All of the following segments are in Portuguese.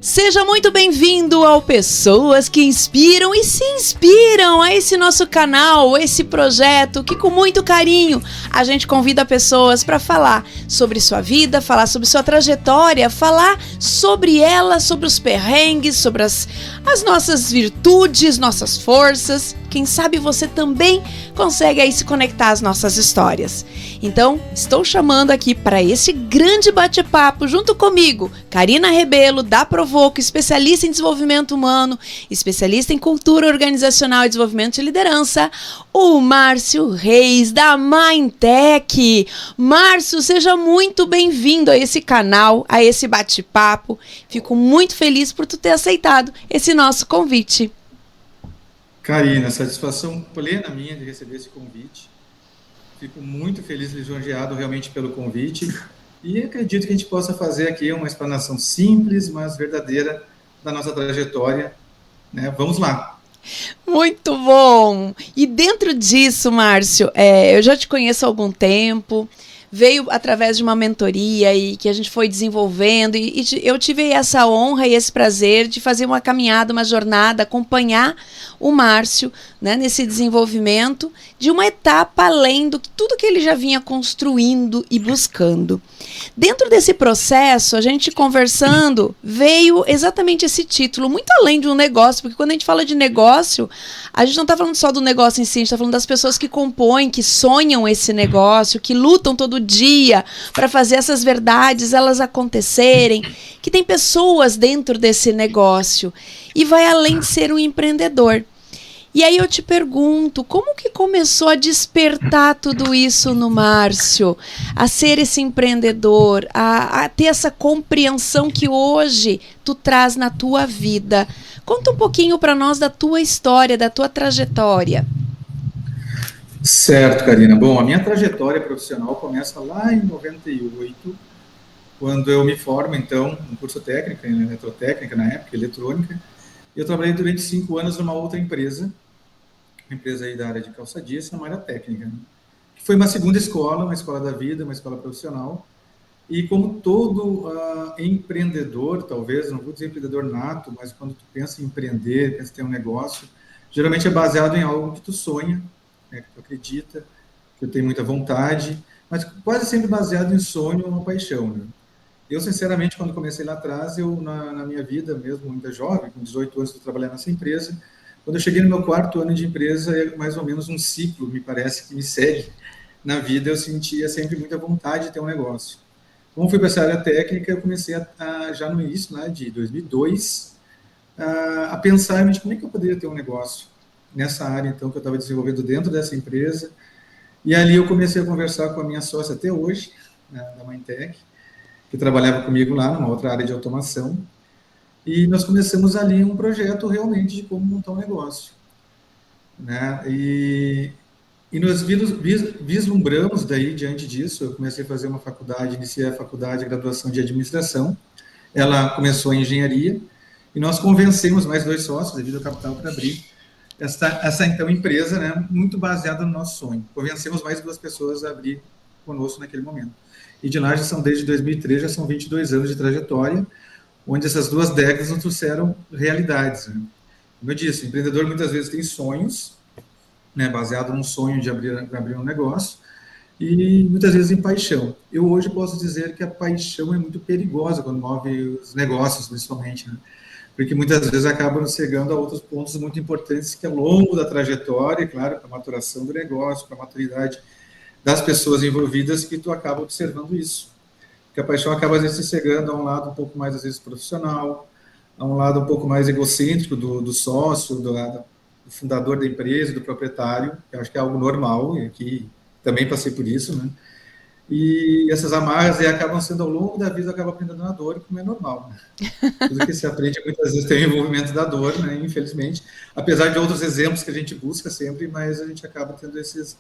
Seja muito bem-vindo ao Pessoas que Inspiram e se Inspiram, a esse nosso canal, esse projeto que com muito carinho a gente convida pessoas para falar sobre sua vida, falar sobre sua trajetória, falar sobre ela, sobre os perrengues, sobre as nossas virtudes, nossas forças. Quem sabe você também consegue aí se conectar às nossas histórias. Então, estou chamando aqui para esse grande bate-papo junto comigo, Karina Rebelo, da Provoco, especialista em desenvolvimento humano, especialista em cultura organizacional e desenvolvimento de liderança, o Márcio Reis, da Mindtech. Márcio, seja muito bem-vindo a esse canal, a esse bate-papo. Fico muito feliz por tu ter aceitado esse nosso convite. Karina, satisfação plena minha de receber esse convite. Fico muito feliz e lisonjeado realmente pelo convite e acredito que a gente possa fazer aqui uma explanação simples, mas verdadeira da nossa trajetória, né? Vamos lá. Muito bom! E dentro disso, Márcio, eu já te conheço há algum tempo, veio através de uma mentoria e que a gente foi desenvolvendo e eu tive essa honra e esse prazer de fazer uma caminhada, uma jornada, acompanhar o Márcio, né, nesse desenvolvimento de uma etapa além do que tudo que ele já vinha construindo e buscando. Dentro desse processo, a gente conversando, veio exatamente esse título, muito além de um negócio, porque quando a gente fala de negócio, a gente não está falando só do negócio em si, a gente está falando das pessoas que compõem, que sonham esse negócio, que lutam todo dia para fazer essas verdades elas acontecerem, que tem pessoas dentro desse negócio e vai além de ser um empreendedor. E aí eu te pergunto, como que começou a despertar tudo isso no Márcio? A ser esse empreendedor, a ter essa compreensão que hoje tu traz na tua vida. Conta um pouquinho para nós da tua história, da tua trajetória. Certo, Karina. Bom, a minha trajetória profissional começa lá em 98, quando eu me formo, então, no curso técnico, em eletrotécnica, na época, eletrônica. Eu trabalhei durante 5 anos numa outra empresa, uma empresa aí da área de calçadista, uma área técnica, né? Que foi uma segunda escola, uma escola da vida, uma escola profissional. E como todo empreendedor, talvez, não vou dizer empreendedor nato, mas quando tu pensa em empreender, pensa em ter um negócio, geralmente é baseado em algo que tu sonha, né, que tu acredita, que tu tem muita vontade, mas quase sempre baseado em sonho ou uma paixão, né? Eu, sinceramente, quando comecei lá atrás, na minha vida, mesmo ainda jovem, com 18 anos, eu trabalhei nessa empresa. Quando eu cheguei no meu 4º ano de empresa, é mais ou menos um ciclo, me parece, que me segue na vida. Eu sentia sempre muita vontade de ter um negócio. Como fui para essa área técnica, eu comecei já no início, né, de 2002, a pensar em como é que eu poderia ter um negócio nessa área, então, que eu estava desenvolvendo dentro dessa empresa. E ali eu comecei a conversar com a minha sócia até hoje, né, da Mindtech, que trabalhava comigo lá numa outra área de automação, e nós começamos ali um projeto realmente de como montar um negócio, né? E nós vislumbramos daí, diante disso, eu comecei a fazer uma faculdade, iniciei a faculdade de graduação de administração, ela começou em engenharia, e nós convencemos mais 2 sócios, devido ao capital, para abrir essa então empresa, né, muito baseada no nosso sonho. Convencemos mais 2 pessoas a abrir conosco naquele momento. E de lá já são, desde 2003, já são 22 anos de trajetória, onde essas 2 décadas nos trouxeram realidades, né? Como eu disse, o empreendedor muitas vezes tem sonhos, né, baseado num sonho de abrir um negócio, e muitas vezes em paixão. Eu hoje posso dizer que a paixão é muito perigosa quando move os negócios, principalmente, né? Porque muitas vezes acabam chegando a outros pontos muito importantes que ao longo da trajetória, claro, para a maturação do negócio, para a maturidade das pessoas envolvidas, que tu acaba observando isso. Porque a paixão acaba, às vezes, chegando a um lado um pouco mais, às vezes, profissional, a um lado um pouco mais egocêntrico do sócio, do fundador da empresa, do proprietário, que eu acho que é algo normal, e aqui também passei por isso, né? E essas amarras aí acabam sendo, ao longo da vida, acaba aprendendo na dor, como é normal, né? Tudo que se aprende, muitas vezes, tem o envolvimento da dor, né? Infelizmente, apesar de outros exemplos que a gente busca sempre, mas a gente acaba tendo essas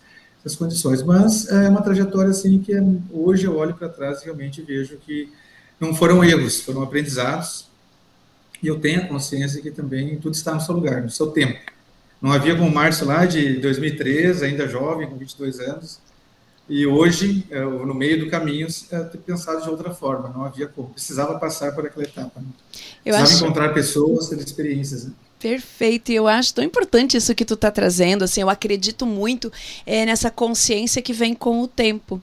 condições. Mas é uma trajetória, assim, que hoje eu olho para trás e realmente vejo que não foram erros, foram aprendizados, e eu tenho a consciência que também tudo está no seu lugar, no seu tempo. Não havia como o Márcio lá de 2013, ainda jovem, com 22 anos, E hoje, no meio do caminho, ter pensado de outra forma, não havia como. Precisava passar por aquela etapa. Né? Precisava encontrar pessoas, ter experiências. Né? Perfeito, e eu acho tão importante isso que tu está trazendo, assim, eu acredito muito nessa consciência que vem com o tempo.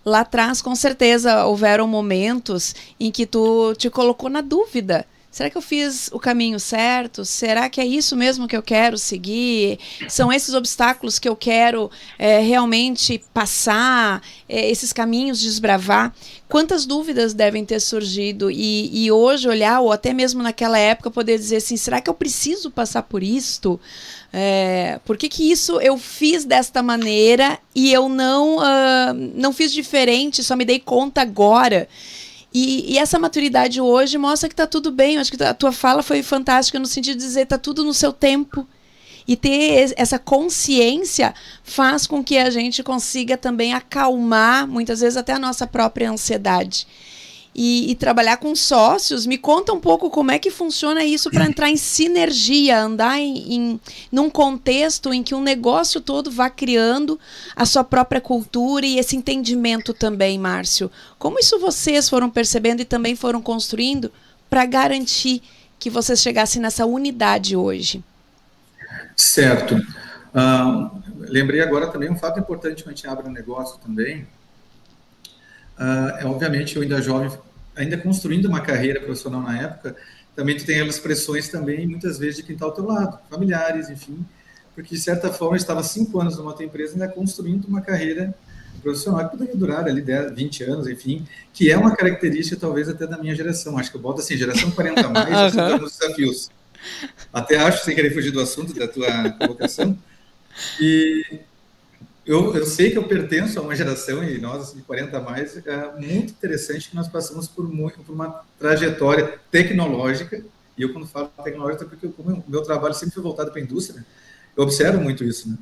Lá atrás, com certeza, houveram momentos em que tu te colocou na dúvida. Será que eu fiz o caminho certo? Será que é isso mesmo que eu quero seguir? São esses obstáculos que eu quero realmente passar, esses caminhos desbravar? Quantas dúvidas devem ter surgido? E hoje olhar, ou até mesmo naquela época, poder dizer assim, será que eu preciso passar por isto? Por que isso eu fiz desta maneira e eu não fiz diferente, só me dei conta agora? E essa maturidade hoje mostra que está tudo bem. Eu acho que a tua fala foi fantástica no sentido de dizer está tudo no seu tempo. E ter essa consciência faz com que a gente consiga também acalmar, muitas vezes, até a nossa própria ansiedade. E trabalhar com sócios, me conta um pouco como é que funciona isso para entrar em sinergia, andar num contexto em que um negócio todo vá criando a sua própria cultura e esse entendimento também, Márcio. Como isso vocês foram percebendo e também foram construindo para garantir que vocês chegassem nessa unidade hoje? Certo. Lembrei agora também um fato importante quando a gente abre um negócio também. Obviamente, eu ainda jovem, ainda construindo uma carreira profissional na época, também tu tem aquelas pressões também, muitas vezes, de quem está ao teu lado, familiares, enfim, porque, de certa forma, eu estava 5 anos numa outra empresa ainda construindo uma carreira profissional que poderia durar ali 10, 20 anos, enfim, que é uma característica, talvez, até da minha geração. Acho que eu boto assim, geração 40 a mais, aceitando os desafios. Até acho, sem querer fugir do assunto da tua colocação, e eu sei que eu pertenço a uma geração, e nós de 40 a mais, muito interessante que nós passamos por uma trajetória tecnológica, e eu quando falo tecnológica é porque como o meu trabalho sempre foi voltado para a indústria, eu observo muito isso, né?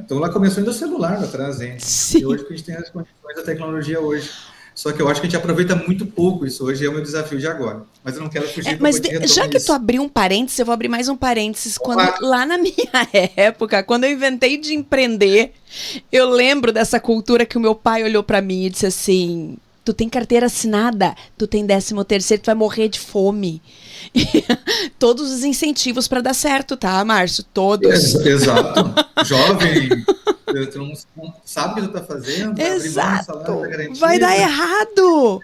Então lá começou ainda o celular lá atrás, hein? E hoje que a gente tem as condições da tecnologia hoje. Só que eu acho que a gente aproveita muito pouco isso hoje, é o meu desafio de agora. Mas eu não quero fugir. Mas já que tu abriu um parênteses, eu vou abrir mais um parênteses. Lá na minha época, quando eu inventei de empreender, eu lembro dessa cultura que o meu pai olhou para mim e disse assim, tu tem carteira assinada, tu tem 13º, tu vai morrer de fome. Todos os incentivos para dar certo, tá, Márcio? Todos. Exato. Jovem, tu não sabe o que tu tá fazendo. Exato. Vai dar errado.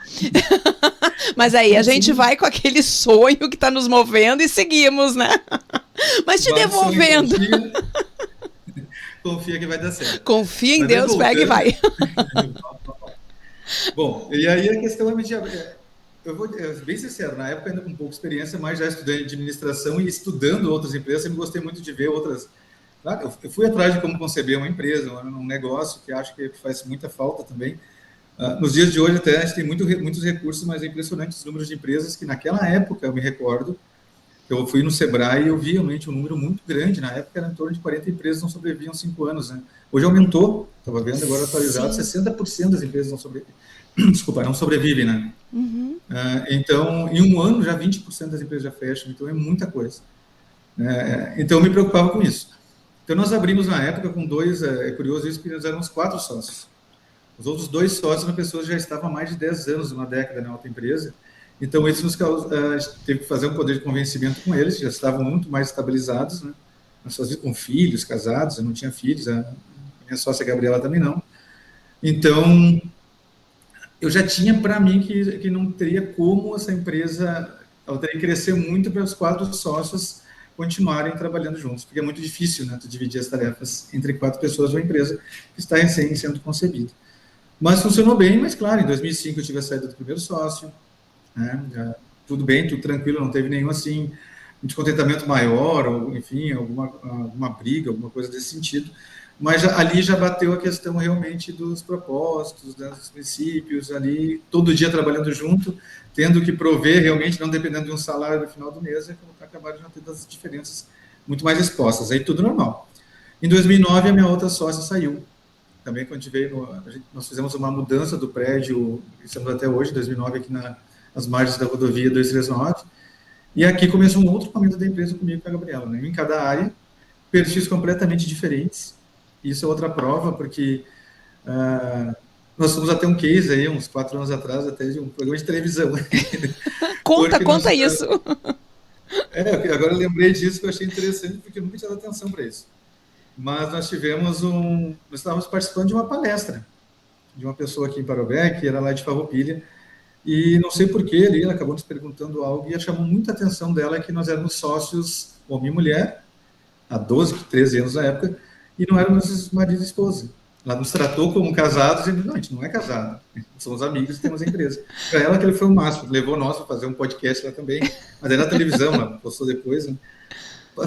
Mas aí a gente vai com aquele sonho que tá nos movendo e seguimos, né? Mas te devolvendo. Confia que vai dar certo. Confia em Deus, pega e vai. Bom, e aí a questão é eu vou bem sincero, na época ainda com pouca experiência, mas já estudei administração e estudando outras empresas, eu gostei muito de ver outras. Claro, eu fui atrás de como conceber uma empresa, um negócio que acho que faz muita falta também. Nos dias de hoje até a gente tem muitos recursos, mas é impressionante os números de empresas que naquela época, eu me recordo, eu fui no Sebrae e eu vi realmente um número muito grande, na época era em torno de 40 empresas não sobreviviam 5 anos, né? Hoje aumentou, estava vendo agora atualizado, 60% das empresas não sobrevivem. Desculpa, não sobrevivem, né? Uhum. Então, em um ano, já 20% das empresas já fecham, então é muita coisa. Então, eu me preocupava com isso. Então, nós abrimos na época com dois, é curioso isso, porque nós éramos 4 sócios. Os outros 2 sócios eram pessoas que já estavam há mais de 10 anos, uma década na outra empresa. Então, isso nos teve que fazer um poder de convencimento com eles, já estavam muito mais estabilizados, né? Nós fazíamos com filhos, casados, eu não tinha filhos, a minha sócia Gabriela também não. Então, eu já tinha para mim que não teria como essa empresa, ela teria que crescer muito para os 4 sócios continuarem trabalhando juntos, porque é muito difícil, né, tu dividir as tarefas entre 4 pessoas de uma empresa que está recém sendo concebida. Mas funcionou bem, mas claro, em 2005 eu tive a saída do primeiro sócio, né, tudo bem, tudo tranquilo, não teve nenhum assim descontentamento maior, ou enfim, alguma briga, alguma coisa desse sentido. Mas ali já bateu a questão realmente dos propósitos, dos princípios, ali todo dia trabalhando junto, tendo que prover realmente, não dependendo de um salário no final do mês, acabaram já tendo as diferenças muito mais expostas. Aí tudo normal. Em 2009, a minha outra sócia saiu. Também quando a gente veio, nós fizemos uma mudança do prédio, estamos até hoje, 2009, aqui nas margens da rodovia 239, e aqui começou um outro momento da empresa comigo e com a Gabriela, né? Em cada área, perfis completamente diferentes. Isso é outra prova, porque Nós fomos até um case aí, uns 4 anos atrás, até de um programa de televisão. Conta isso. Agora eu lembrei disso, que eu achei interessante, porque eu nunca tinha dado atenção para isso. Mas nós estávamos participando de uma palestra de uma pessoa aqui em Parobé, que era lá de Farroupilha, e não sei porquê ali, ela acabou nos perguntando algo, e chamou muita atenção dela que nós éramos sócios, homem e mulher, há 12, 13 anos na época, e não éramos marido e esposa. Ela nos tratou como casados, e não, a gente não é casado, somos amigos e temos a empresa. Para ela, aquele foi o máximo, levou nós para fazer um podcast lá também, mas aí na televisão, ela postou depois, né?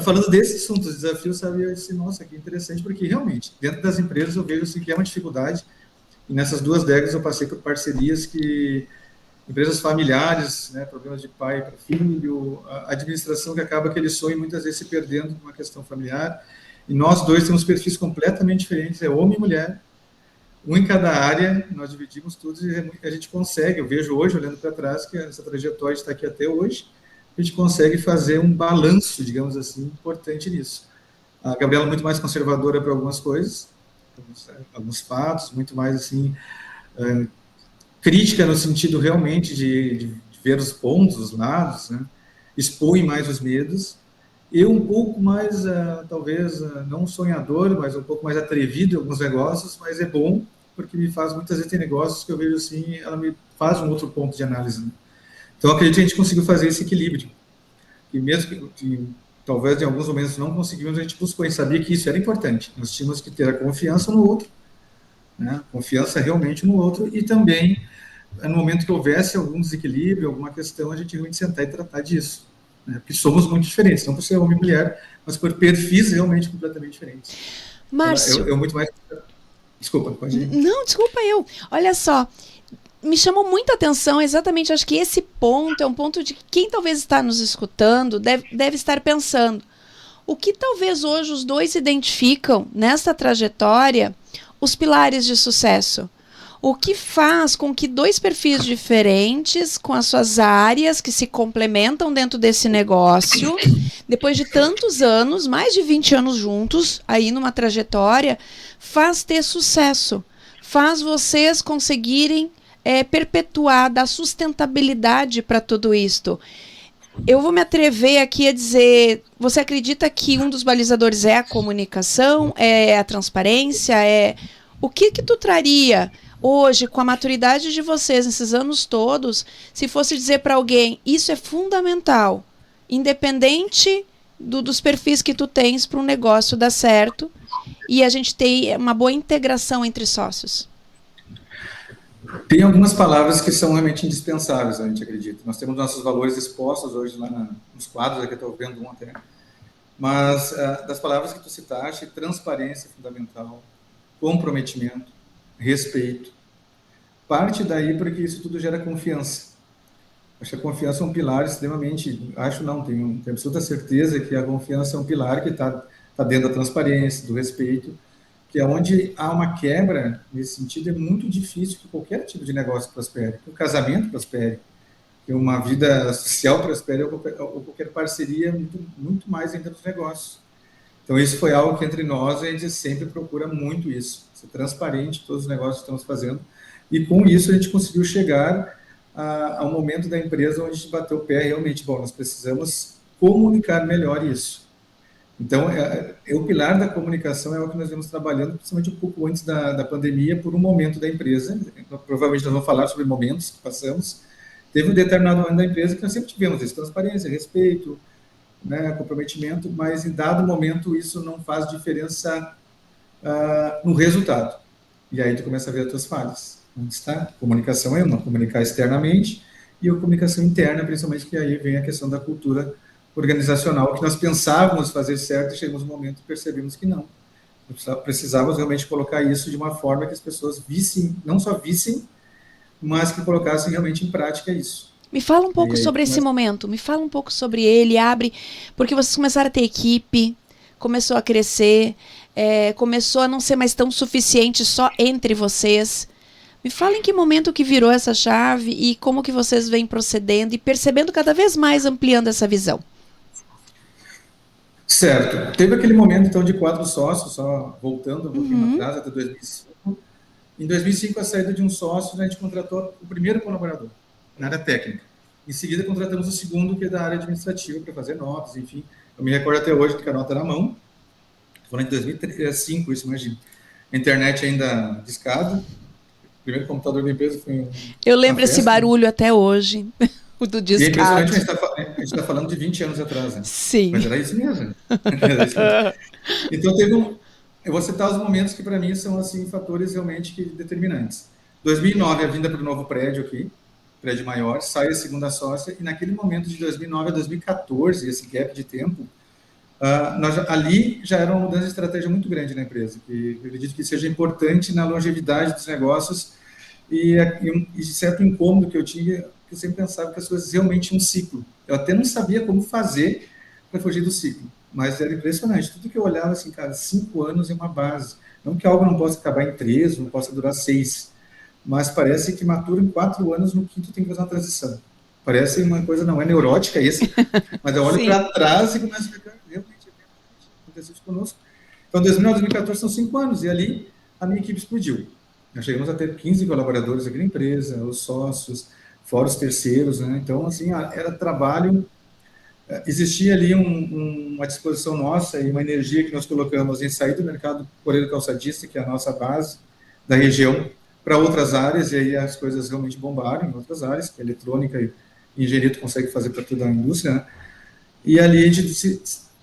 Falando desses assuntos, desafios, sabe, eu disse, nossa, que interessante, porque realmente, dentro das empresas eu vejo assim, que é uma dificuldade, e nessas 2 décadas eu passei por parcerias que empresas familiares, né, problemas de pai para filho, a administração que acaba aquele sonho muitas vezes se perdendo numa questão familiar. E nós dois temos perfis completamente diferentes, é homem e mulher, um em cada área, nós dividimos tudo e a gente consegue, eu vejo hoje, olhando para trás, que essa trajetória está aqui até hoje, a gente consegue fazer um balanço, digamos assim, importante nisso. A Gabriela é muito mais conservadora para algumas coisas, alguns fatos, muito mais assim, crítica no sentido realmente de ver os pontos, os lados, né? Expõe mais os medos. Eu um pouco mais, talvez, não sonhador, mas um pouco mais atrevido em alguns negócios, mas é bom, porque me faz, muitas vezes tem negócios que eu vejo assim, ela me faz um outro ponto de análise. Né? Então, acredito que a gente conseguiu fazer esse equilíbrio. E mesmo que talvez em alguns momentos não conseguimos, a gente buscou, a gente sabia que isso era importante. Nós tínhamos que ter a confiança no outro, né? Confiança realmente no outro, e também, no momento que houvesse algum desequilíbrio, alguma questão, a gente realmente sentar e tratar disso. Né? Porque somos muito diferentes, não por ser homem e mulher, mas por perfis realmente completamente diferentes. Márcio. Eu muito mais... Desculpa, pode ir. Não, desculpa eu. Olha só, me chamou muita atenção exatamente, acho que esse ponto é um ponto de que quem talvez está nos escutando deve estar pensando. O que talvez hoje os dois identificam nessa trajetória, os pilares de sucesso? O que faz com que 2 perfis diferentes, com as suas áreas que se complementam dentro desse negócio, depois de tantos anos, mais de 20 anos juntos, aí numa trajetória, faz ter sucesso, faz vocês conseguirem perpetuar, dar sustentabilidade para tudo isto. Eu vou me atrever aqui a dizer, você acredita que um dos balizadores é a comunicação, é a transparência, o que tu traria hoje, com a maturidade de vocês nesses anos todos, se fosse dizer para alguém, isso é fundamental, independente dos perfis que tu tens para um negócio dar certo e a gente ter uma boa integração entre sócios? Tem algumas palavras que são realmente indispensáveis, a gente acredita. Nós temos nossos valores expostos hoje lá nos quadros, aqui eu estou vendo um até. Mas das palavras que tu citaste, transparência é fundamental, comprometimento, respeito. Parte daí porque isso tudo gera confiança. Acho que a confiança é um pilar extremamente... tenho absoluta certeza que a confiança é um pilar que está dentro da transparência, do respeito, que é onde há uma quebra, nesse sentido, é muito difícil que qualquer tipo de negócio prospere, que o casamento prospere, que uma vida social prospere, ou qualquer parceria, muito mais ainda dos negócios. Então, isso foi algo que entre nós a gente sempre procura muito isso, ser transparente em todos os negócios que estamos fazendo, e com isso a gente conseguiu chegar ao momento da empresa onde a gente bateu o pé realmente, nós precisamos comunicar melhor isso. Então, o pilar da comunicação é o que nós vemos trabalhando, principalmente um pouco antes da pandemia, por um momento da empresa. Provavelmente nós vamos falar sobre momentos que passamos. Teve um determinado momento da empresa que nós sempre tivemos isso, transparência, respeito, né, comprometimento, mas em dado momento isso não faz diferença no resultado. E aí tu começa a ver as tuas falhas. Onde está? Comunicação é uma, comunicar externamente, e a comunicação interna, principalmente, que aí vem a questão da cultura organizacional, que nós pensávamos fazer certo e chegamos no momento e percebemos que não. Precisávamos realmente colocar isso de uma forma que as pessoas vissem, não só vissem, mas que colocassem realmente em prática isso. Me fala um pouco sobre esse momento, me fala um pouco sobre ele, porque vocês começaram a ter equipe, começou a crescer, começou a não ser mais tão suficiente só entre vocês. Me fala em que momento que virou essa chave e como que vocês vêm procedendo e percebendo cada vez mais, ampliando essa visão. Certo. Teve aquele momento, então, de 4 sócios, só voltando um pouquinho atrás, até 2005, Em 2005, a saída de um sócio, a gente contratou o primeiro colaborador na área técnica. Em seguida, contratamos o segundo, que é da área administrativa, para fazer notas, enfim. Eu me recordo até hoje que a nota na mão. Falando em 2005, isso, imagina. A internet ainda discada. O primeiro computador da empresa foi Eu lembro esse barulho até hoje, o do discado. E é impressionante, a gente está falando de 20 anos atrás, né? Sim. Mas era isso mesmo. Era isso mesmo. Então, eu vou citar os momentos que, para mim, são assim, fatores realmente determinantes. 2009, a vinda para o novo prédio aqui, prédio maior, sai a segunda sócia, e naquele momento de 2009 a 2014, esse gap de tempo, ali já era uma mudança de estratégia muito grande na empresa, que eu acredito que seja importante na longevidade dos negócios e certo incômodo que eu tinha, que eu sempre pensava que as coisas realmente tinham um ciclo. Eu até não sabia como fazer para fugir do ciclo, mas era impressionante. Tudo que eu olhava, assim, cara, 5 anos é uma base. Não que algo não possa acabar em 3, não possa durar 6, mas parece que matura em 4 anos, no quinto tem que fazer uma transição. Parece uma coisa, não é neurótica isso, mas eu olho para trás e começo a ficar, realmente aconteceu isso conosco. Então, 2009 2014 são 5 anos, e ali a minha equipe explodiu. Nós chegamos a ter 15 colaboradores aqui na empresa, os sócios, fora os terceiros, né? Então, assim, era trabalho, existia ali uma disposição nossa e uma energia que nós colocamos em sair do mercado coreano calçadista, que é a nossa base da região, para outras áreas, e aí as coisas realmente bombaram em outras áreas, que a eletrônica e engenharia tu consegue fazer para toda a indústria, né? E ali,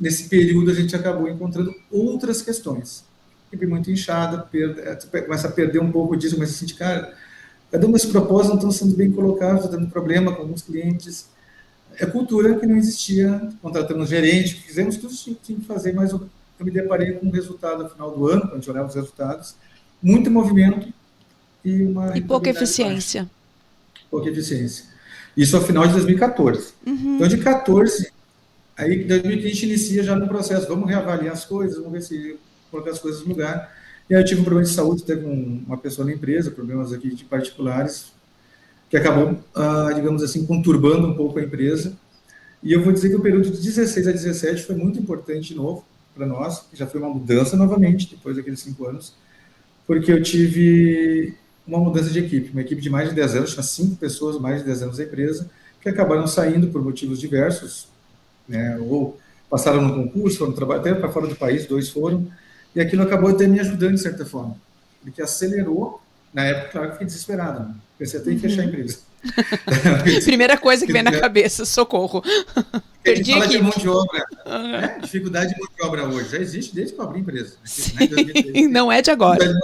nesse período, a gente acabou encontrando outras questões. Equipe muito inchada, começa a perder um pouco disso, começa a sentir, cara, cada um desses propósitos não estão sendo bem colocados, está dando problema com alguns clientes. É cultura que não existia, contratamos gerente, fizemos tudo isso que tinha que fazer, mas eu me deparei com um resultado no final do ano, quando a gente olhava os resultados, muito movimento e pouca eficiência. Pouca eficiência. Isso ao final de 2014. Uhum. Então, de 14, aí em 2015 a gente inicia já no processo, vamos reavaliar as coisas, vamos ver se colocar as coisas no lugar. E aí eu tive um problema de saúde, até com uma pessoa na empresa, problemas aqui de particulares, que acabou, digamos assim, conturbando um pouco a empresa. E eu vou dizer que o período de 16 a 17 foi muito importante de novo para nós, que já foi uma mudança novamente, depois daqueles 5 anos, porque eu tive uma mudança de equipe, uma equipe de mais de 10 anos, tinha 5 pessoas, mais de 10 anos da empresa, que acabaram saindo por motivos diversos, né, ou passaram no concurso, foram trabalhar até para fora do país, 2 foram, e aquilo acabou até me ajudando de certa forma, porque acelerou. Na época, claro que fiquei desesperado, né? Pensei até em fechar a empresa. Primeira coisa que vem na cabeça, socorro. Perdi a equipe. De mão de obra, né? Dificuldade de mão de obra hoje, já existe desde que eu abri a empresa. Né? Não é de agora.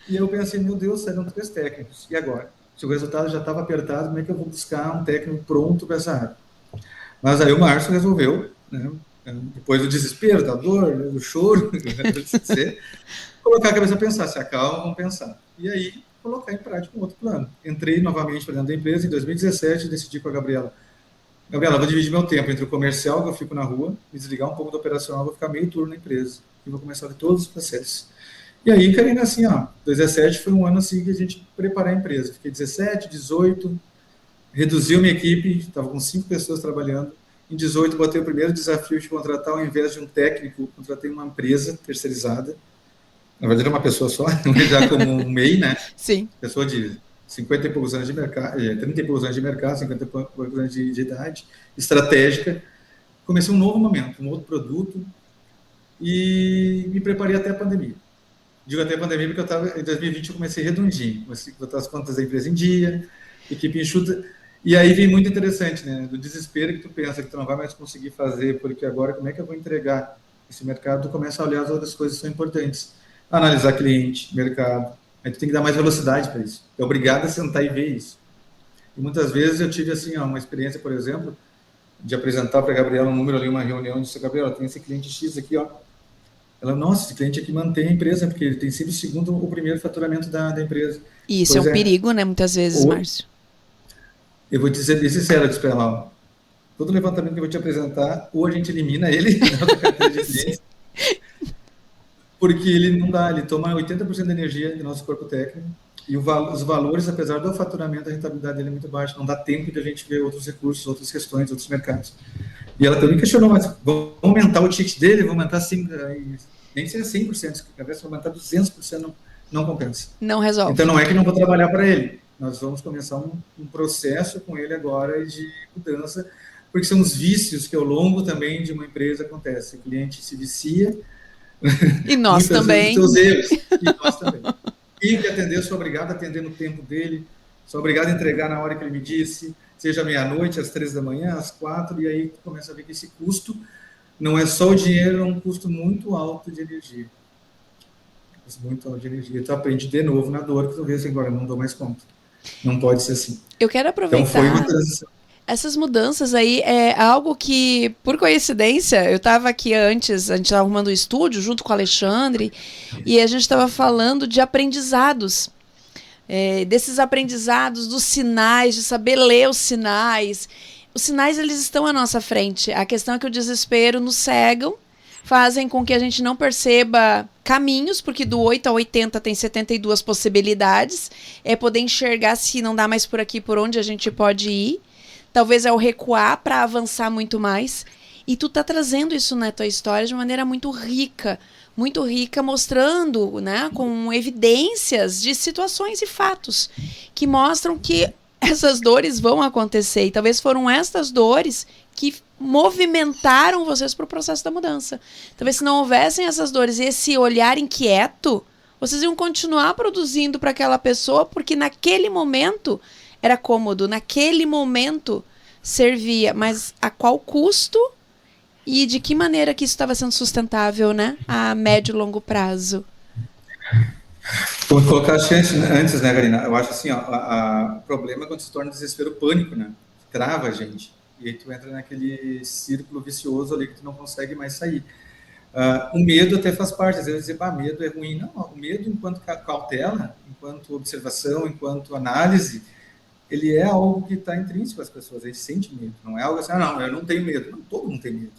E eu pensei, meu Deus, saíram 3 técnicos, e agora? Se o resultado já estava apertado, como é que eu vou buscar um técnico pronto para essa área? Mas aí o Márcio resolveu, né? Depois do desespero, da dor, do choro, colocar a cabeça a pensar, se acalma, vamos pensar. E aí, colocar em prática um outro plano. Entrei novamente para dentro da empresa, em 2017, decidi com a Gabriela, vou dividir meu tempo entre o comercial, que eu fico na rua, me desligar um pouco do operacional, vou ficar meio turno na empresa, e vou começar a ver todos os processos. E aí, Karina, assim, 2017 foi um ano assim que a gente preparou a empresa. Fiquei 17, 18, reduziu minha equipe, estava com 5 pessoas trabalhando. Em 18, botei o primeiro desafio de contratar, ao invés de um técnico, contratei uma empresa terceirizada. Na verdade, era uma pessoa só, já como um MEI, né? Sim. Pessoa de 50 e poucos anos de mercado, 30 e poucos anos de mercado, 50 e poucos anos de idade, estratégica. Comecei um novo momento, um outro produto, e me preparei até a pandemia. Digo até a pandemia porque em 2020 eu comecei redondinho, comecei a botar as contas da empresa em dia, equipe enxuta, e aí vem muito interessante, né? Do desespero que tu pensa que tu não vai mais conseguir fazer, porque agora como é que eu vou entregar esse mercado? Tu começa a olhar as outras coisas que são importantes. Analisar cliente, mercado, aí tu tem que dar mais velocidade para isso. É obrigado a sentar e ver isso. E muitas vezes eu tive assim, uma experiência, por exemplo, de apresentar para a Gabriela um número ali, uma reunião, e disse, Gabriela, tem esse cliente X aqui, ó. Ela, nossa, esse cliente aqui mantém a empresa, porque ele tem sempre o segundo ou primeiro faturamento da empresa. E isso pois é um perigo, né, muitas vezes, Márcio. Eu vou dizer bem sincero, para ela, todo levantamento que eu vou te apresentar, ou a gente elimina ele da carteira de clientes, porque ele não dá, ele toma 80% da energia do nosso corpo técnico, e os valores, apesar do faturamento, a rentabilidade dele é muito baixa, não dá tempo de a gente ver outros recursos, outras questões, outros mercados. E ela também questionou, mas vamos aumentar o ticket dele, vamos aumentar 5%, nem seria 100%, se vai aumentar 200% não compensa. Não resolve. Então, não é que não vou trabalhar para ele. Nós vamos começar um processo com ele agora de mudança, porque são os vícios que ao longo também de uma empresa acontecem. O cliente se vicia. E nós também. Muitas vezes os teus erros. E nós também. Tem que atender, sou obrigado a atender no tempo dele, sou obrigado a entregar na hora que ele me disse, seja meia-noite, às 3 da manhã, às 4, e aí começa a ver que esse custo não é só o dinheiro, é um custo muito alto de energia. Muito alto de energia. Tu aprende de novo na dor, que tu vê assim, agora não dou mais conta. Não pode ser assim. Eu quero aproveitar. Então foi uma transição. Essas mudanças aí é algo que, por coincidência, eu estava aqui antes, a gente estava arrumando o estúdio junto com o Alexandre, e a gente estava falando de aprendizados. Desses aprendizados, dos sinais, de saber ler os sinais. Os sinais, eles estão à nossa frente. A questão é que o desespero nos cegam, fazem com que a gente não perceba caminhos, porque do 8 a 80 tem 72 possibilidades. É poder enxergar se não dá mais por aqui, por onde a gente pode ir. Talvez é o recuar para avançar muito mais. E tu tá trazendo isso na tua história de maneira muito rica, mostrando, né, com evidências de situações e fatos que mostram que essas dores vão acontecer. E talvez foram estas dores que movimentaram vocês para o processo da mudança. Talvez se não houvessem essas dores e esse olhar inquieto, vocês iam continuar produzindo para aquela pessoa, porque naquele momento era cômodo, naquele momento servia, mas a qual custo e de que maneira que isso estava sendo sustentável, né, a médio e longo prazo? Vou colocar a chance antes, né, Karina? Eu acho assim, ó, o problema é quando se torna desespero, pânico, né? Trava a gente. E aí tu entra naquele círculo vicioso ali que tu não consegue mais sair. O medo até faz parte. Às vezes dizer, medo é ruim. Não, o medo, enquanto cautela, enquanto observação, enquanto análise, ele é algo que está intrínseco às pessoas. A gente sente medo. Não é algo assim, não, eu não tenho medo. Não, todo mundo tem medo.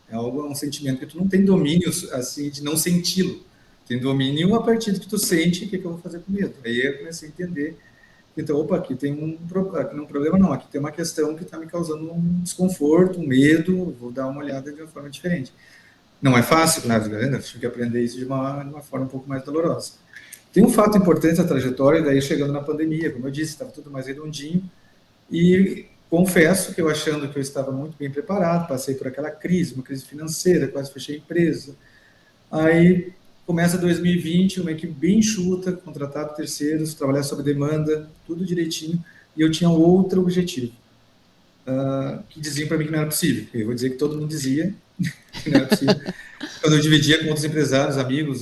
É um sentimento que tu não tem domínio, assim, de não senti-lo. Tem domínio a partir do que tu sente, o que eu vou fazer com medo. Aí eu comecei a entender. Então, opa, aqui tem um problema, não. Aqui tem uma questão que está me causando um desconforto, um medo. Vou dar uma olhada de uma forma diferente. Não é fácil, claro, né? Tive que aprender isso de uma forma um pouco mais dolorosa. Tem um fato importante da trajetória, daí chegando na pandemia, como eu disse, estava tudo mais redondinho. E confesso que eu achando que eu estava muito bem preparado, passei por aquela crise, uma crise financeira, quase fechei a empresa. Aí começa 2020, uma equipe bem enxuta, contratado terceiros, trabalhar sob demanda, tudo direitinho, e eu tinha outro objetivo, que diziam para mim que não era possível. Eu vou dizer que todo mundo dizia que não era possível. Quando eu dividia com outros empresários, amigos,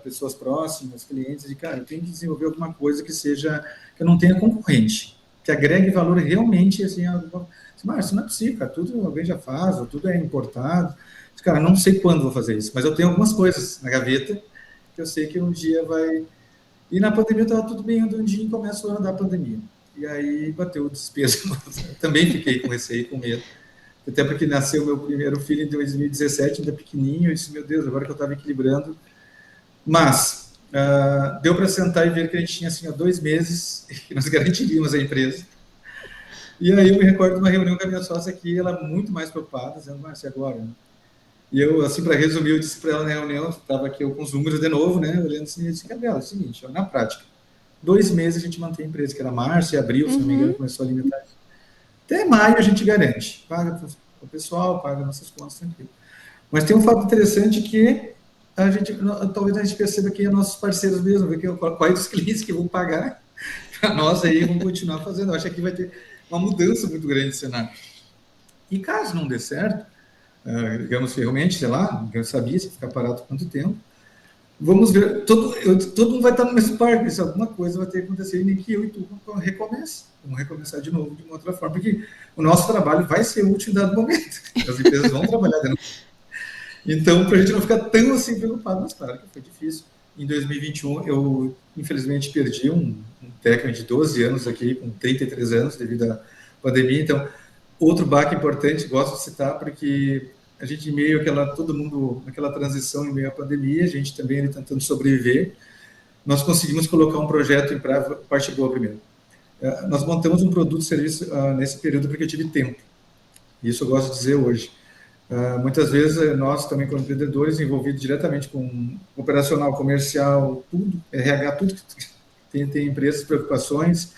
pessoas próximas, clientes, de cara, eu tenho que desenvolver alguma coisa que seja, que eu não tenha concorrente, que agregue valor realmente, assim, mas isso não é possível, cara, tudo alguém já faz, ou tudo é importado. Cara, não sei quando vou fazer isso, mas eu tenho algumas coisas na gaveta que eu sei que um dia vai... E na pandemia estava tudo bem andandinho e começou a andar a pandemia. E aí bateu o desespero. Também fiquei com receio, com medo. Até porque nasceu meu primeiro filho em 2017, ainda pequenininho. Eu disse, meu Deus, agora que eu estava equilibrando. Mas deu para sentar e ver que a gente tinha assim, há 2 meses que nós garantiríamos a empresa. E aí eu me recordo de uma reunião com a minha sócia aqui, ela muito mais preocupada, dizendo, Márcia, agora... Né? E eu, assim, para resumir, eu disse para ela na reunião, estava aqui eu com os números de novo, né, olhando assim, eu disse, Gabriela, é o seguinte, ó, na prática, 2 meses a gente mantém a empresa, que era março e abril, se não me engano, começou a limitar. Até maio a gente garante, paga para o pessoal, paga nossas contas, tranquilo. Mas tem um fato interessante que talvez a gente perceba que é nossos parceiros mesmo, ver quais os clientes que vão pagar para nós aí, vão continuar fazendo. Eu acho que aqui vai ter uma mudança muito grande de cenário. E caso não dê certo, digamos, realmente, sei lá, eu sabia se ficar parado quanto tempo. Vamos ver, todo mundo vai estar no mesmo parque, se alguma coisa vai ter que acontecer, e nem que eu e tu recomece. Vamos recomeçar de novo, de uma outra forma, porque o nosso trabalho vai ser útil em dado momento. As empresas vão trabalhar de novo. Então, para a gente não ficar tão assim preocupado, mas claro que foi difícil. Em 2021, eu, infelizmente, perdi um técnico de 12 anos aqui, com 33 anos, devido à pandemia. Então, outro baque importante, gosto de citar, porque a gente, em meio todo mundo, naquela transição, em meio à pandemia, a gente também ali tentando sobreviver, nós conseguimos colocar um projeto em prática, parte boa primeiro. Nós montamos um produto e serviço nesse período porque eu tive tempo. Isso eu gosto de dizer hoje. Muitas vezes nós também, como empreendedores, envolvidos diretamente com operacional, comercial, tudo, RH, tudo que tem empresas, preocupações.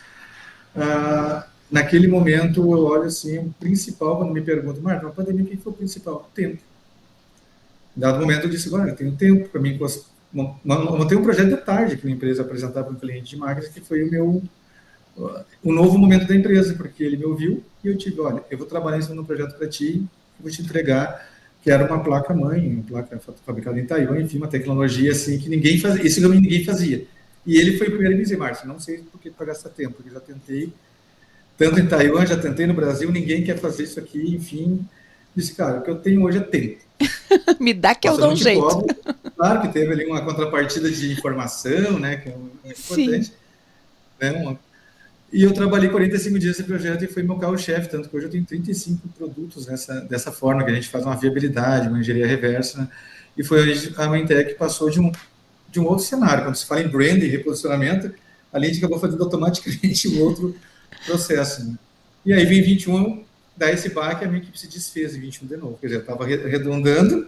Naquele momento, eu olho assim, o principal, quando me perguntam, Marco, na pandemia, o que foi o principal? O tempo. Em dado momento, eu disse, olha, eu tenho tempo para mim, montei um projeto de tarde que a empresa apresentar para um cliente de máquinas, que foi o novo momento da empresa, porque ele me ouviu e eu tive, olha, eu vou trabalhar em cima de um projeto para ti, vou te entregar, que era uma placa-mãe, uma placa fabricada em Taiwan, enfim, uma tecnologia assim que ninguém fazia, isso também ninguém fazia. E ele foi o primeiro a me dizer, Márcio, não sei por que para gastar tempo, porque já tentei, tanto em Taiwan, já tentei no Brasil, ninguém quer fazer isso aqui, enfim. Disse, cara, o que eu tenho hoje é tempo. Me dá que eu dou um jeito. Cobro. Claro que teve ali uma contrapartida de informação, né, que é muito importante. Né, e eu trabalhei 45 dias nesse projeto e foi meu carro-chefe, tanto que hoje eu tenho 35 produtos dessa forma, que a gente faz uma viabilidade, uma engenharia reversa, né? E foi onde a Maintech passou de um outro cenário. Quando se fala em branding e reposicionamento, ali a gente acabou fazendo automaticamente um outro processo. Né? E aí vem 21, dá esse baque, a minha equipe se desfez em 21 de novo. Quer dizer, eu estava arredondando,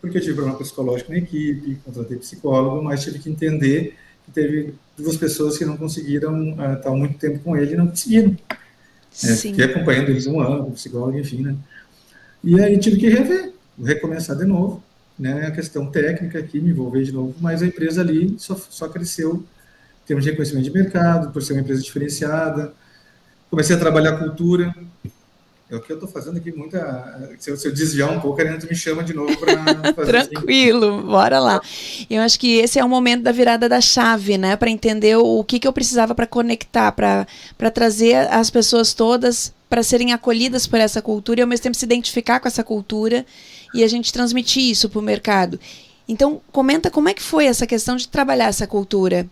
porque eu tive problema psicológico na equipe, contratei psicólogo, mas tive que entender que teve 2 pessoas que não conseguiram estar muito tempo com ele e não conseguiram. Fiquei acompanhando eles 1 ano, com psicólogo, enfim, né? E aí tive que recomeçar de novo, né? A questão técnica aqui, me envolver de novo, mas a empresa ali só cresceu em termos de reconhecimento de mercado, por ser uma empresa diferenciada. Comecei a trabalhar a cultura. É o que eu estou fazendo aqui, se eu desviar um pouco, a Renata me chama de novo para fazer. Tranquilo, assim. Bora lá. Eu acho que esse é o momento da virada da chave, né? Para entender o que eu precisava para conectar, para trazer as pessoas todas para serem acolhidas por essa cultura e ao mesmo tempo se identificar com essa cultura e a gente transmitir isso para o mercado. Então, comenta como é que foi essa questão de trabalhar essa cultura.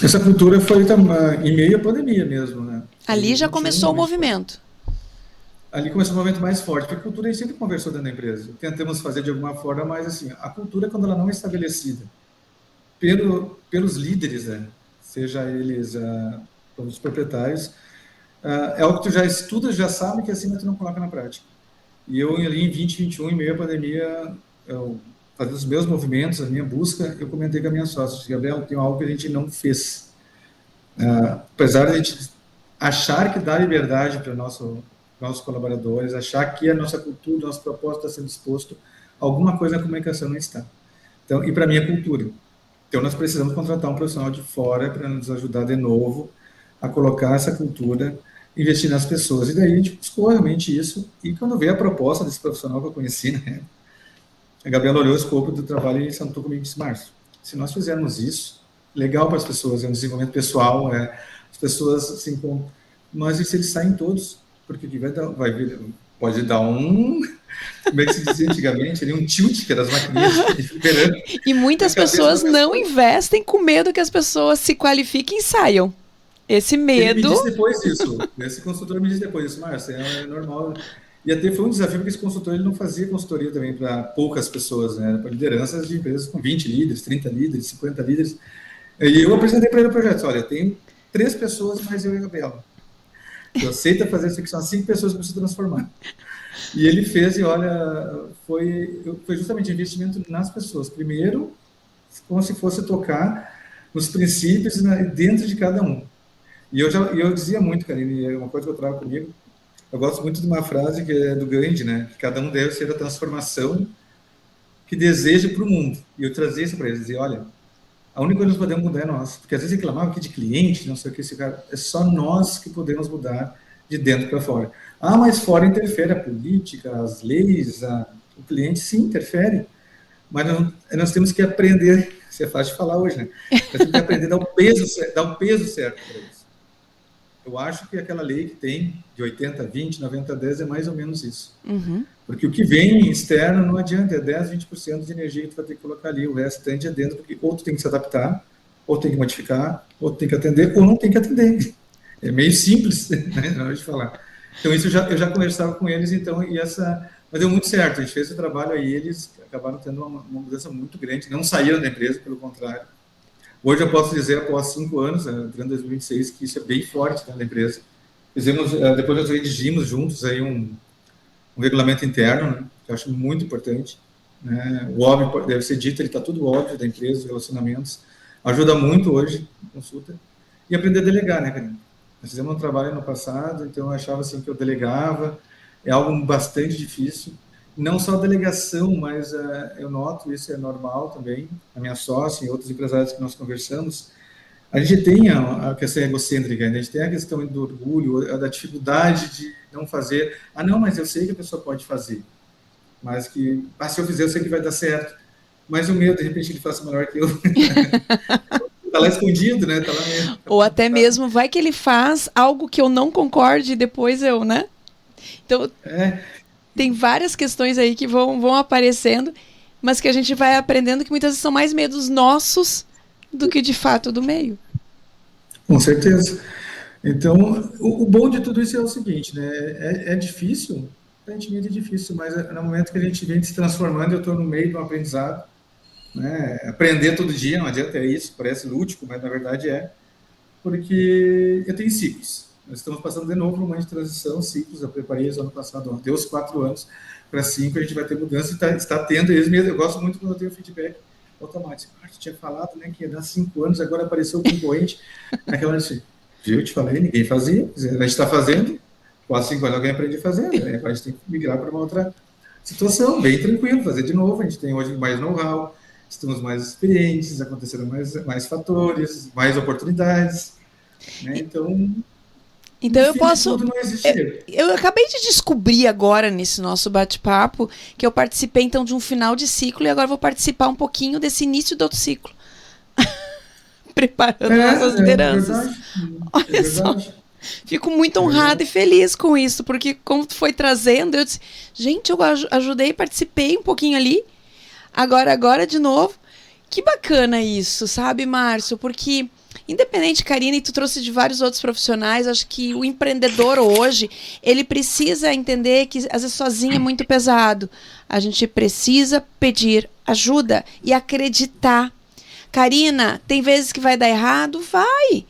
Essa cultura foi em meio à pandemia mesmo, né? Ali já começou o movimento. Ali começou o movimento mais forte, porque a cultura a gente sempre conversou dentro da empresa. Tentamos fazer de alguma forma, mas assim, a cultura, quando ela não é estabelecida pelos líderes, né? Seja eles os proprietários, é algo que tu já estuda, já sabe que assim, mas tu não coloca na prática. E eu ali em 2021, em meio à pandemia, fazendo os meus movimentos, a minha busca, eu comentei com a minha sócia, disse, Gabriel, tem algo que a gente não fez. Apesar de a gente achar que dá liberdade para nossos colaboradores, achar que a nossa cultura, nosso propósito está sendo exposto, alguma coisa na comunicação não está. Então, e para mim é cultura. Então, nós precisamos contratar um profissional de fora para nos ajudar de novo a colocar essa cultura, investir nas pessoas. E daí a gente buscou realmente isso. E quando veio a proposta desse profissional que eu conheci, né, a Gabriela olhou o escopo do trabalho e sentou comigo e disse, Márcio, se nós fizermos isso, legal para as pessoas, é um desenvolvimento pessoal, as pessoas, assim, mas e se eles saem todos? Porque pode dar como é que se dizia antigamente, um tilt, que era as maquininhas de fliperama. E muitas pessoas não investem com medo que as pessoas se qualifiquem e saiam. Esse medo... Ele me disse depois isso, esse consultor me disse depois isso, Márcio, é normal... E até foi um desafio, porque esse consultor ele não fazia consultoria também para poucas pessoas, né? Para lideranças de empresas com 20 líderes, 30 líderes, 50 líderes. E eu apresentei para ele o projeto, olha, eu tenho 3 pessoas, mas eu e a Gabriela. Eu aceito fazer isso aqui, são 5 pessoas que precisam transformar. E ele fez, e olha, foi justamente investimento nas pessoas. Primeiro, como se fosse tocar nos princípios, né, dentro de cada um. E eu dizia muito, Karine, uma coisa que eu trago comigo, eu gosto muito de uma frase que é do Gandhi, né? Que cada um deve ser a transformação que deseja para o mundo. E eu trazia isso para eles, dizia, olha, a única coisa que nós podemos mudar é nós. Porque às vezes reclamavam aqui de cliente, não sei o que, esse cara, é só nós que podemos mudar de dentro para fora. Mas fora interfere a política, as leis, o cliente sim interfere. Mas nós temos que aprender, isso é fácil de falar hoje, né? Nós temos que aprender a dar o peso certo para isso. Eu acho que aquela lei que tem de 80-20, 90-10 é mais ou menos isso. Uhum. Porque o que vem externo não adianta, é 10-20% de energia que tu vai ter que colocar ali, o restante é dentro, porque ou tu tem que se adaptar, ou tem que modificar, ou tem que atender, ou não tem que atender. É meio simples, né, na hora de falar. Então isso eu já conversava com eles, então, mas deu muito certo, a gente fez esse trabalho aí, eles acabaram tendo uma mudança muito grande, não saíram da empresa, pelo contrário. Hoje eu posso dizer, após 5 anos, entrando em 2026, que isso é bem forte na empresa. Depois nós redigimos juntos aí um regulamento interno, né, que eu acho muito importante. Né? O óbvio deve ser dito, ele está tudo óbvio da empresa, os relacionamentos. Ajuda muito hoje, consulta. E aprender a delegar, né, Karina? Nós fizemos um trabalho no passado, então eu achava assim que eu delegava, é algo bastante difícil. Não só a delegação, mas eu noto, isso é normal também, a minha sócia e outros empresários que nós conversamos, a gente tem a questão egocêntrica, né? A gente tem a questão do orgulho, da dificuldade de não fazer. Ah, não, mas eu sei que a pessoa pode fazer, mas que, se eu fizer, eu sei que vai dar certo. Mas o meu, de repente, ele faça melhor que eu. Está lá escondido, né? Tá lá mesmo. Ou até mesmo, vai que ele faz algo que eu não concorde e depois eu, né? Então, tem várias questões aí que vão aparecendo, mas que a gente vai aprendendo que muitas vezes são mais medos nossos do que de fato do meio. Com certeza. Então, o bom de tudo isso é o seguinte, né? É difícil, aparentemente é difícil, mas no momento que a gente vem se transformando, eu estou no meio de um aprendizado, né? Aprender todo dia, não adianta, é isso, parece lúdico, mas na verdade porque eu tenho ciclos. Nós estamos passando de novo por um momento de transição, ciclos, eu preparei isso ano passado, deu os 4 anos, para 5 a gente vai ter mudança e está tendo, eu gosto muito quando eu tenho feedback automático. A gente tinha falado, né, que ia dar 5 anos, agora apareceu o concorrente, naquela assim, viu, eu te falei, ninguém fazia, a gente está fazendo, quase 5 anos alguém aprende a fazer, né? A gente tem que migrar para uma outra situação, bem tranquilo, fazer de novo, a gente tem hoje mais know-how, estamos mais experientes, aconteceram mais fatores, mais oportunidades, né? Então eu posso. Eu acabei de descobrir agora nesse nosso bate-papo que eu participei então de um final de ciclo e agora vou participar um pouquinho desse início do outro ciclo. Preparando nossas lideranças. Olha só. Fico muito honrada e feliz com isso, porque como tu foi trazendo, eu disse, gente, eu ajudei, participei um pouquinho ali, agora de novo. Que bacana isso, sabe, Márcio? Porque, independente, Karina, e tu trouxe de vários outros profissionais, acho que o empreendedor hoje, ele precisa entender que às vezes sozinho é muito pesado. A gente precisa pedir ajuda e acreditar. Karina, tem vezes que vai dar errado? Vai!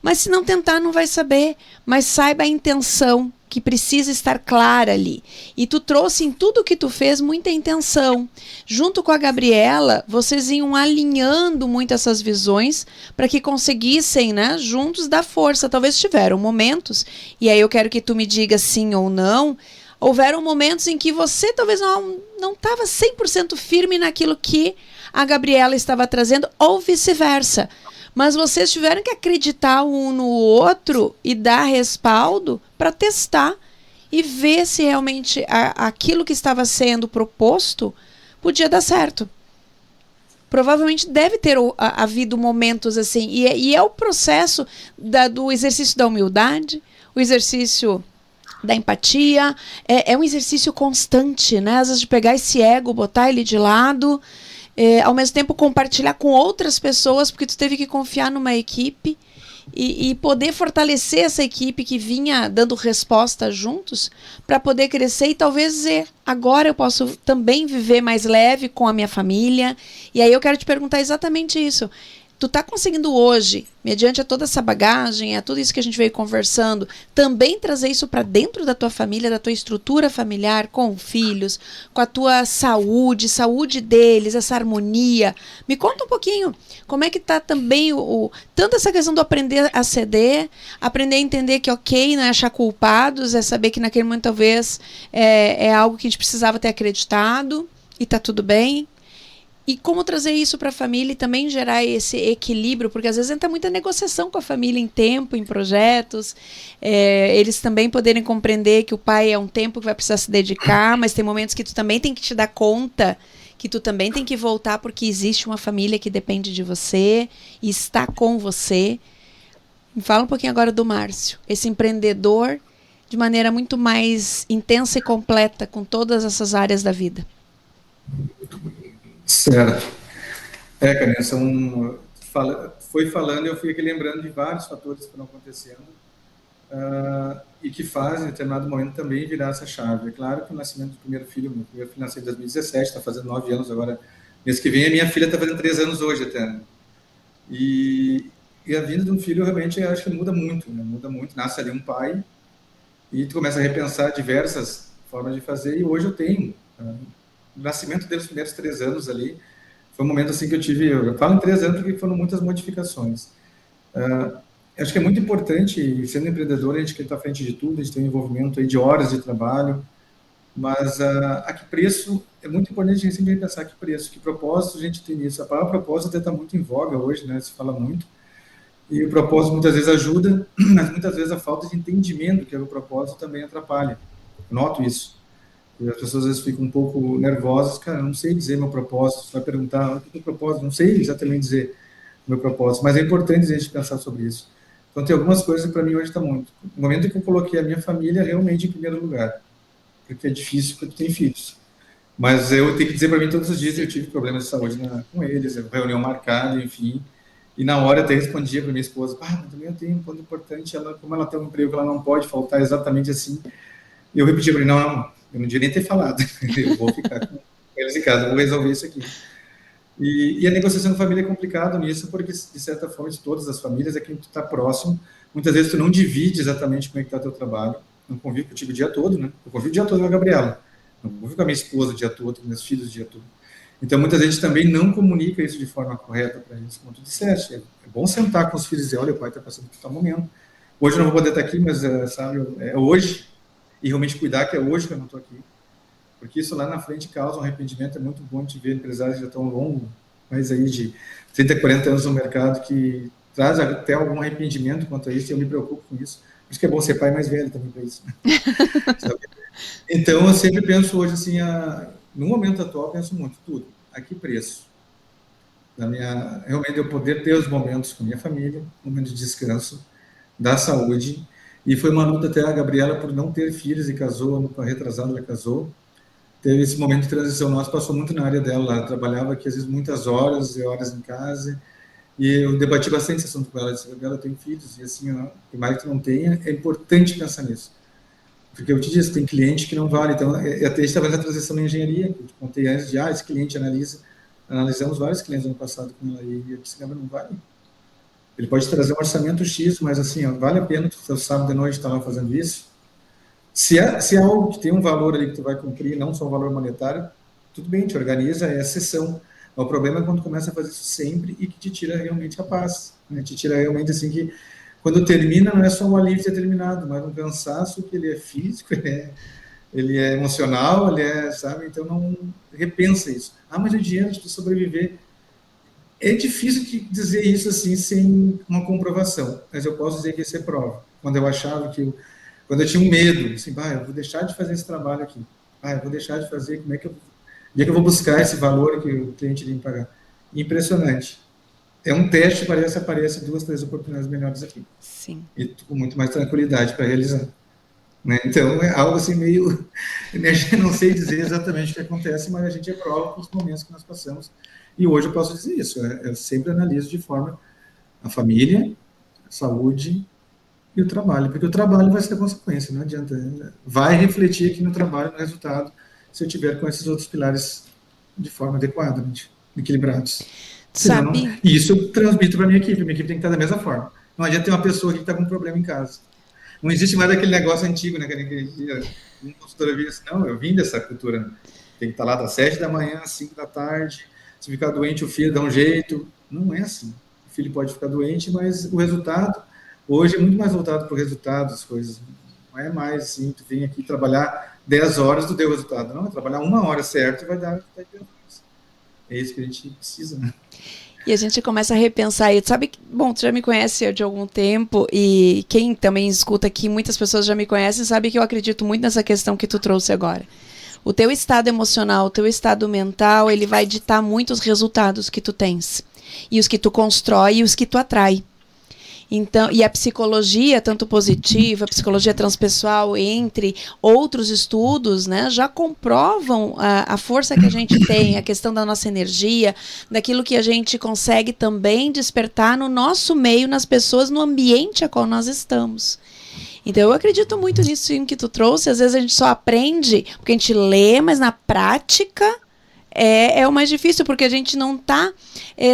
Mas se não tentar, não vai saber. Mas saiba a intenção, que precisa estar clara ali. E tu trouxe em tudo que tu fez muita intenção. Junto com a Gabriela, vocês iam alinhando muito essas visões para que conseguissem, né, juntos dar força. Talvez tiveram momentos, e aí eu quero que tu me diga sim ou não, houveram momentos em que você talvez não estava 100% firme naquilo que a Gabriela estava trazendo, ou vice-versa. Mas vocês tiveram que acreditar um no outro e dar respaldo para testar e ver se realmente aquilo que estava sendo proposto podia dar certo. Provavelmente deve ter havido momentos assim. E é o processo do exercício da humildade, o exercício da empatia. É um exercício constante, né? Às vezes de pegar esse ego, botar ele de lado. Ao mesmo tempo compartilhar com outras pessoas, porque tu teve que confiar numa equipe e poder fortalecer essa equipe que vinha dando resposta juntos para poder crescer e talvez dizer, agora eu posso também viver mais leve com a minha família. E aí eu quero te perguntar exatamente isso. Tu tá conseguindo hoje, mediante a toda essa bagagem, a tudo isso que a gente veio conversando, também trazer isso para dentro da tua família, da tua estrutura familiar, com filhos, com a tua saúde deles, essa harmonia. Me conta um pouquinho, como é que tá também tanto essa questão do aprender a ceder, aprender a entender que ok, não é achar culpados, é saber que naquele momento talvez é algo que a gente precisava ter acreditado e tá tudo bem. E como trazer isso para a família e também gerar esse equilíbrio, porque às vezes entra muita negociação com a família em tempo, em projetos, eles também poderem compreender que o pai é um tempo que vai precisar se dedicar, mas tem momentos que tu também tem que te dar conta, que tu também tem que voltar porque existe uma família que depende de você e está com você. Me fala um pouquinho agora do Márcio, esse empreendedor de maneira muito mais intensa e completa com todas essas áreas da vida. Certo. Karina, foi falando, eu fui aqui lembrando de vários fatores que foram acontecendo e que fazem, em determinado momento, também virar essa chave. É claro que o nascimento do meu primeiro filho nasceu em 2017, está fazendo 9 anos agora. Mês que vem, a minha filha está fazendo 3 anos hoje até. E a vinda de um filho, realmente, eu acho que muda muito, né? Muda muito. Nasce ali um pai e tu começa a repensar diversas forma de fazer, e hoje eu tenho. O nascimento deles, os primeiros 3 anos ali, foi um momento assim que eu falo em 3 anos porque foram muitas modificações. Acho que é muito importante, sendo empreendedor, a gente quer estar à frente de tudo, a gente tem um envolvimento aí de horas de trabalho, mas a que preço, é muito importante a gente sempre pensar que preço, que propósito a gente tem nisso. A palavra propósito até está muito em voga hoje, né? Se fala muito. E o propósito muitas vezes ajuda, mas muitas vezes a falta de entendimento que é o propósito também atrapalha. Eu noto isso. E as pessoas às vezes ficam um pouco nervosas, cara, não sei dizer meu propósito. Você vai perguntar, o que é o propósito? Não sei exatamente dizer o meu propósito, mas é importante a gente pensar sobre isso. Então tem algumas coisas que para mim hoje está muito. No momento em que eu coloquei a minha família realmente em primeiro lugar, porque é difícil porque tu tem filhos. Mas eu tenho que dizer para mim todos os dias, eu tive problemas de saúde com eles, reunião marcada, enfim. E na hora eu até respondia para minha esposa, mas também eu tenho um ponto importante, como ela tem um emprego que ela não pode faltar exatamente assim. E eu repetia para ele, não, eu não devia nem ter falado, eu vou ficar com eles em casa, eu vou resolver isso aqui. E a negociação com família é complicada nisso, porque, de certa forma, de todas as famílias, é quem tu está próximo. Muitas vezes tu não divide exatamente como é que está o teu trabalho. Não convivo contigo o dia todo, né? Eu convivo o dia todo com a Gabriela. Não convivo com a minha esposa o dia todo, com meus filhos o dia todo. Então, muitas vezes também não comunica isso de forma correta para eles, como tu disseste. É bom sentar com os filhos e dizer, olha, o pai está passando por tal momento. Hoje eu não vou poder estar aqui, mas, sabe, é hoje. E realmente cuidar que é hoje que eu não estou aqui. Porque isso lá na frente causa um arrependimento. É muito bom te ver empresários que já estão longo, mais aí de 30, 40 anos no mercado, que traz até algum arrependimento quanto a isso, e eu me preocupo com isso. Por isso que é bom ser pai mais velho também para isso. Então, eu sempre penso hoje assim, no momento atual, penso muito, tudo. A que preço? Realmente eu poder ter os momentos com minha família, momento de descanso, da saúde. E foi uma luta até a Gabriela por não ter filhos e casou, ano retrasado ela casou. Teve esse momento de transição nosso, passou muito na área dela, ela trabalhava aqui às vezes muitas horas e horas em casa, e eu debati bastante esse assunto com ela, disse, Gabriela, eu tenho filhos, e assim, por mais que tu não tenha, é importante pensar nisso, porque eu te disse, tem cliente que não vale, então, até a gente estava na transição na engenharia, eu te contei antes de, esse cliente analisamos vários clientes no ano passado com ela, e eu disse, Gabriela, não vale, ele pode trazer um orçamento X, mas assim, vale a pena tu sábado de noite estar lá fazendo isso? Se é algo que tem um valor ali que tu vai cumprir, não só um valor monetário, tudo bem, te organiza, é exceção. O problema é quando começa a fazer isso sempre e que te tira realmente a paz. Né? Te tira realmente assim que, quando termina, não é só um alívio de ter terminado, mas um cansaço que ele é físico, ele é emocional, sabe? Então não repensa isso. mas o dinheiro de sobreviver. É difícil dizer isso assim sem uma comprovação, mas eu posso dizer que isso é prova. Quando eu achava que quando eu tinha um medo, assim, eu vou deixar de fazer esse trabalho aqui. Eu vou deixar de fazer, onde é que eu vou buscar esse valor que o cliente iria me pagar? Impressionante. É um teste, aparece 2, 3 oportunidades melhores aqui. Sim. E com muito mais tranquilidade para realizar. Né? Então, é algo assim meio... não sei dizer exatamente o que acontece, mas a gente prova com os momentos que nós passamos. E hoje eu posso dizer isso. Eu sempre analiso de forma a família, a saúde e o trabalho, porque o trabalho vai ser a consequência, não adianta. Vai refletir aqui no trabalho, no resultado, se eu tiver com esses outros pilares de forma adequada, equilibrados. Sabe? E isso eu transmito para a minha equipe tem que estar da mesma forma. Não adianta ter uma pessoa que está com um problema em casa. Não existe mais aquele negócio antigo, né? Que um consultor vira assim, não, eu vim dessa cultura. Tem que estar lá das 7 da manhã, às 5 da tarde. Se ficar doente, o filho dá um jeito. Não é assim. O filho pode ficar doente, mas o resultado, hoje, é muito mais voltado para o resultado das coisas. Não é mais assim, tu vem aqui trabalhar 10 horas, tu deu o resultado. Não, é trabalhar 1 hora certo e vai dar resultado. É isso que a gente precisa, né? E a gente começa a repensar isso. Sabe, bom, tu já me conhece de algum tempo e quem também escuta aqui, muitas pessoas já me conhecem, sabe que eu acredito muito nessa questão que tu trouxe agora. O teu estado emocional, o teu estado mental, ele vai ditar muito os resultados que tu tens. E os que tu constrói e os que tu atrai. Então, e a psicologia, tanto positiva, a psicologia transpessoal, entre outros estudos, né, já comprovam a força que a gente tem, a questão da nossa energia, daquilo que a gente consegue também despertar no nosso meio, nas pessoas, no ambiente a qual nós estamos. Então, eu acredito muito nisso que tu trouxe. Às vezes a gente só aprende porque a gente lê, mas na prática é o mais difícil, porque a gente não está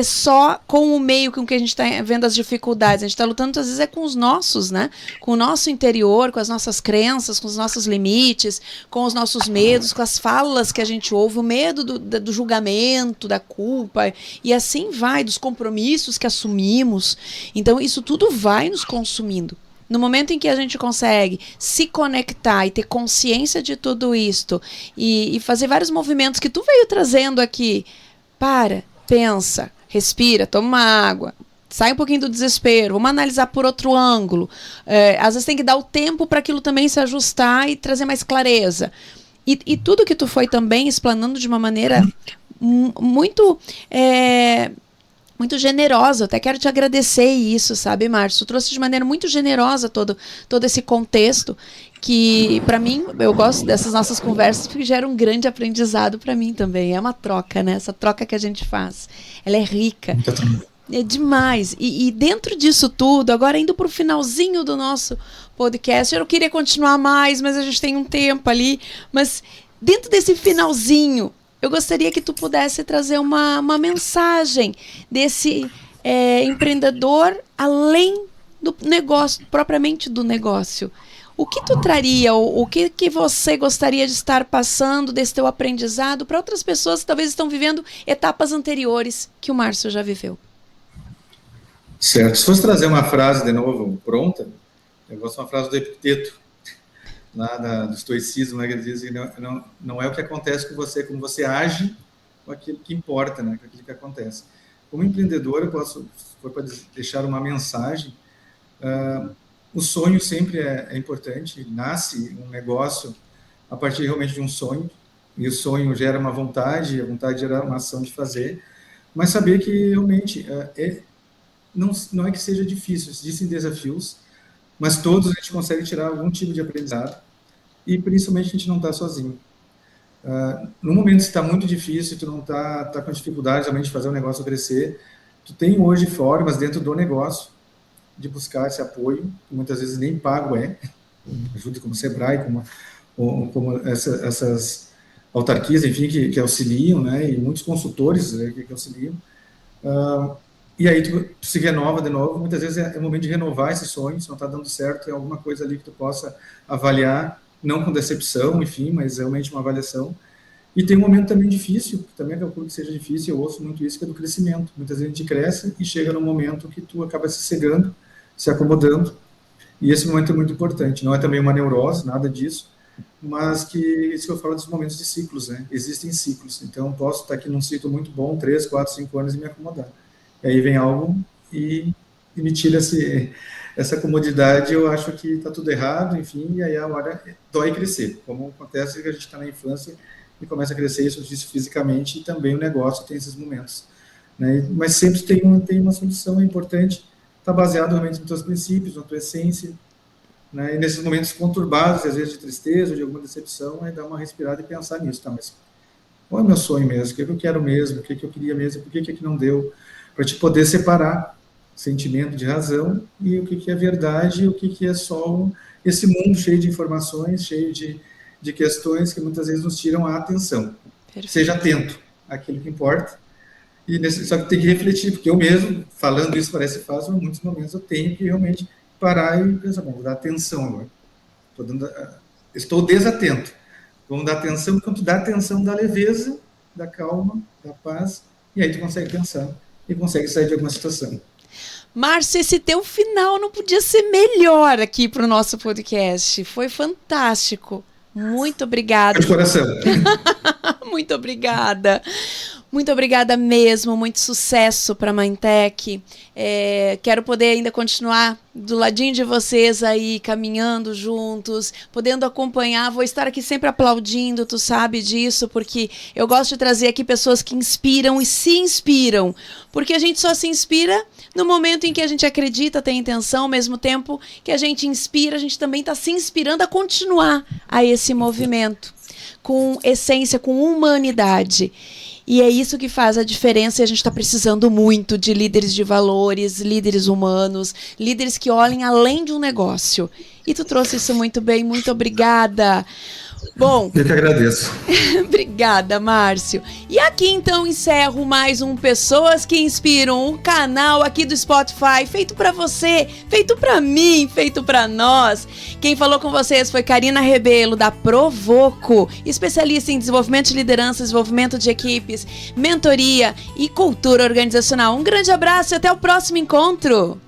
só com o meio com que a gente está vendo as dificuldades, a gente está lutando às vezes com os nossos, né? Com o nosso interior, com as nossas crenças, com os nossos limites, com os nossos medos, com as falas que a gente ouve, o medo do julgamento, da culpa, e assim vai, dos compromissos que assumimos. Então isso tudo vai nos consumindo. No momento em que a gente consegue se conectar e ter consciência de tudo isto e fazer vários movimentos que tu veio trazendo aqui, pensa, respira, toma uma água, sai um pouquinho do desespero, vamos analisar por outro ângulo. Às vezes tem que dar o tempo para aquilo também se ajustar e trazer mais clareza. E tudo que tu foi também explanando de uma maneira muito generosa. Eu até quero te agradecer isso, sabe, Márcio? Tu trouxe de maneira muito generosa todo esse contexto que, para mim, eu gosto dessas nossas conversas porque gera um grande aprendizado para mim também. É uma troca, né? Essa troca que a gente faz. Ela é rica. É demais. E dentro disso tudo, agora indo para o finalzinho do nosso podcast, eu queria continuar mais, mas a gente tem um tempo ali. Mas dentro desse finalzinho, eu gostaria que tu pudesse trazer uma mensagem desse empreendedor além do negócio, propriamente do negócio. O que tu traria, o que você gostaria de estar passando desse teu aprendizado para outras pessoas que talvez estão vivendo etapas anteriores que o Márcio já viveu? Certo. Se fosse trazer uma frase de novo pronta, eu gosto de uma frase do Epicteto, lá do estoicismo, né, que ele diz que não é o que acontece com você, como você age com aquilo que importa, né, com aquilo que acontece. Como empreendedor, eu posso, se for para deixar uma mensagem, o sonho sempre é importante, nasce um negócio a partir realmente de um sonho, e o sonho gera uma vontade, a vontade gera uma ação de fazer, mas saber que realmente não é que seja difícil, existem desafios, mas todos a gente consegue tirar algum tipo de aprendizado, e principalmente a gente não está sozinho. No momento que está muito difícil, tu não está com dificuldade realmente de fazer o negócio crescer, tu tem hoje formas dentro do negócio de buscar esse apoio, que muitas vezes nem pago ajuda como o Sebrae, como essas autarquias, enfim, que auxiliam, né, e muitos consultores, né, que auxiliam. E aí tu se renova de novo, muitas vezes é o momento de renovar esse sonho, se não está dando certo, tem alguma coisa ali que tu possa avaliar, não com decepção, enfim, mas realmente uma avaliação. E tem um momento também difícil, que também calculo que seja difícil, eu ouço muito isso, que é do crescimento. Muitas vezes a gente cresce e chega num momento que tu acaba se cegando, se acomodando, e esse momento é muito importante. Não é também uma neurose, nada disso, mas que isso que eu falo dos momentos de ciclos, né? Existem ciclos, então posso estar aqui num ciclo muito bom, 3, 4, 5 anos e me acomodar. E aí vem algo e me tira essa comodidade, eu acho que está tudo errado, enfim, e aí a hora dói crescer, como acontece que a gente está na infância e começa a crescer, isso fisicamente, e também o negócio tem esses momentos, né? Mas sempre tem uma solução, é importante estar baseado realmente nos teus princípios, na tua essência, né? E nesses momentos conturbados, às vezes de tristeza, de alguma decepção, aí dar uma respirada e pensar nisso, tá, mas qual é o meu sonho mesmo, o que eu quero mesmo, o que eu queria mesmo, por que não deu, para te poder separar sentimento de razão e o que é verdade e o que é só esse mundo cheio de informações, cheio de questões que muitas vezes nos tiram a atenção. Perfeito. Seja atento àquilo que importa. Só que tem que refletir, porque eu mesmo, falando isso parece fácil, mas em muitos momentos eu tenho que realmente parar e pensar, bom, vou dar atenção agora. Estou desatento. Vamos dar atenção, quando tu dá atenção, da leveza, da calma, da paz, e aí tu consegue pensar e consegue sair de alguma situação. Márcio, esse teu final não podia ser melhor aqui para o nosso podcast. Foi fantástico. Muito obrigada. De coração. Muito obrigada. Muito obrigada mesmo, muito sucesso para a Mindtech. Quero poder ainda continuar do ladinho de vocês aí, caminhando juntos, podendo acompanhar. Vou estar aqui sempre aplaudindo, tu sabe disso, porque eu gosto de trazer aqui pessoas que inspiram e se inspiram. Porque a gente só se inspira no momento em que a gente acredita, tem intenção, ao mesmo tempo que a gente inspira, a gente também está se inspirando a continuar a esse movimento, com essência, com humanidade. E é isso que faz a diferença, e a gente está precisando muito de líderes de valores, líderes humanos, líderes que olhem além de um negócio. E tu trouxe isso muito bem, muito obrigada. Bom, eu que agradeço. Obrigada, Márcio. E aqui então encerro mais um Pessoas que Inspiram, um canal aqui do Spotify, feito pra você, feito pra mim, feito pra nós. Quem falou com vocês foi Karina Rebelo, da Provoco, especialista em desenvolvimento de liderança, desenvolvimento de equipes, mentoria e cultura organizacional. Um grande abraço e até o próximo encontro.